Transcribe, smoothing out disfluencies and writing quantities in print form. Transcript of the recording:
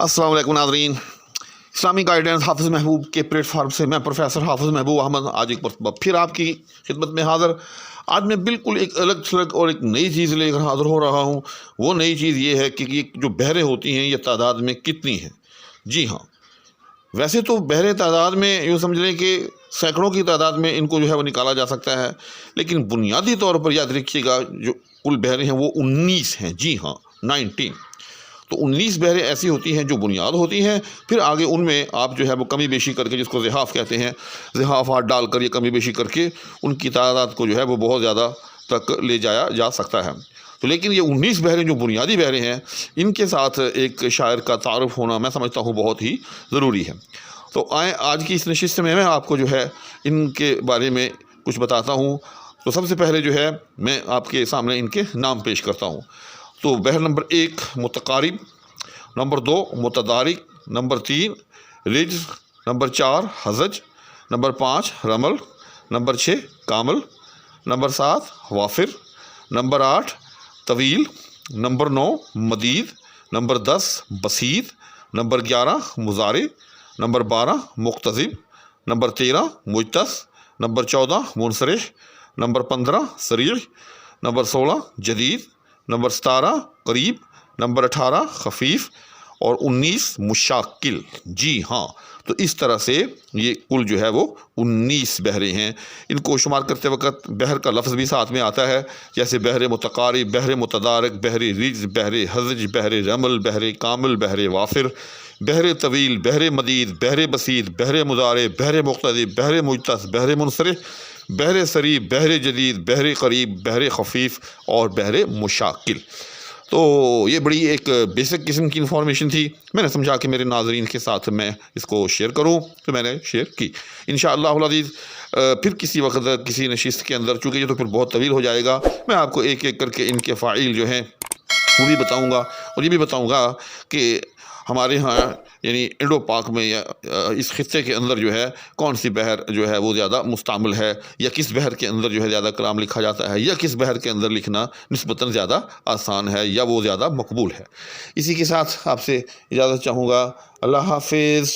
अस्सलाम वालेकुम नाज़रीन। इस्लामिक गाइडेंस हाफिज़ महबूब के प्लेटफार्म से मैं प्रोफेसर हाफिज़ महबूब अहमद आज एक मरतबा फिर आपकी खिदमत में हाज़िर। आज मैं बिल्कुल एक अलग थलग और एक नई चीज़ लेकर हाज़िर हो रहा हूँ। वो नई चीज़ ये है कि ये जो बहरें होती हैं ये तादाद में कितनी हैं। जी हाँ, वैसे तो बहरें तादाद में यूँ समझ लें कि सैकड़ों की तादाद में इनको जो है वो निकाला जा सकता है, लेकिन बुनियादी तौर पर याद रखिएगा जो कुल बहरें हैं वो 19 हैं। जी हाँ, 19। तो 19 बहरें ऐसी होती हैं जो बुनियाद होती हैं, फिर आगे उनमें आप जो है वो कमी बेशी करके, जिसको ज़िहाफ़ कहते हैं, ज़िहाफ़ात डालकर ये कमी बेशी करके उनकी तादाद को जो है वो बहुत ज़्यादा तक ले जाया जा सकता है। तो लेकिन ये 19 बहरें जो बुनियादी बहरें हैं, इनके साथ एक शायर का तारुफ़ होना मैं समझता हूँ बहुत ही ज़रूरी है। तो आएँ आज की इस नशिस्त में मैं आपको जो है इनके बारे में कुछ बताता हूँ। तो सबसे पहले जो है मैं आपके सामने इनके नाम पेश करता हूँ। तो बहर नंबर 1 मुतकारिब, नंबर 2 मुतदारिक, नंबर 3 रिज्ज़, नंबर 4 हज़ज, नंबर 5 रमल, नंबर 6 कामल, नंबर 7 वाफिर, नंबर 8 तवील, नंबर 9 मदीद, नंबर 10 बसीत, नंबर 11 मुज़ारे, नंबर 12 मुख्तज़िब, नंबर 13 मुजतस, नंबर 14 मुनसरिह, नंबर 15 सरीह, नंबर 16 जदीद, नंबर 17 करीब, नंबर 18 खफीफ और 19 मुशाकिल। जी हाँ, तो इस तरह से ये कुल जो है वो 19 बहरें हैं। इनको शुमार करते वक्त बहर का लफ्ज़ भी साथ में आता है, जैसे बहर मुतकारिब, बहर मुतदारक, बहर रिज्ज़, बहर हज़ज, बहर रमल, बहर कामिल, बहर वाफिर, बहर तवील, बहर मदीद, बहर बसीत, बहर मुज़ारे, बहर मुख्तज़िब, बहर मुजतस, बहर मुनसरिह, बहर सरीब, बहर जदीद, बहर करीब, बहर खफीफ और बहर मुशाकिल। तो ये बड़ी एक बेसिक किस्म की इन्फॉर्मेशन थी, मैंने समझा कि मेरे नाज़रीन के साथ मैं इसको शेयर करूं, तो मैंने शेयर की। इंशाअल्लाह अज़ीज़ फिर किसी वक्त किसी नशिस्त के अंदर, चूँकि ये तो फिर बहुत तवील हो जाएगा, मैं आपको एक एक करके इनके फ़ाइल जो हैं वो भी बताऊंगा और ये भी बताऊंगा कि हमारे यहाँ यानी इंडो पाक में या इस खित्ते के अंदर जो है कौन सी बहर जो है वो ज़्यादा मुस्तामिल है, या किस बहर के अंदर जो है ज़्यादा कलाम लिखा जाता है, या किस बहर के अंदर लिखना निस्बतन ज़्यादा आसान है या वो ज़्यादा मकबूल है। इसी के साथ आपसे इजाज़त चाहूँगा। अल्लाह हाफिज़।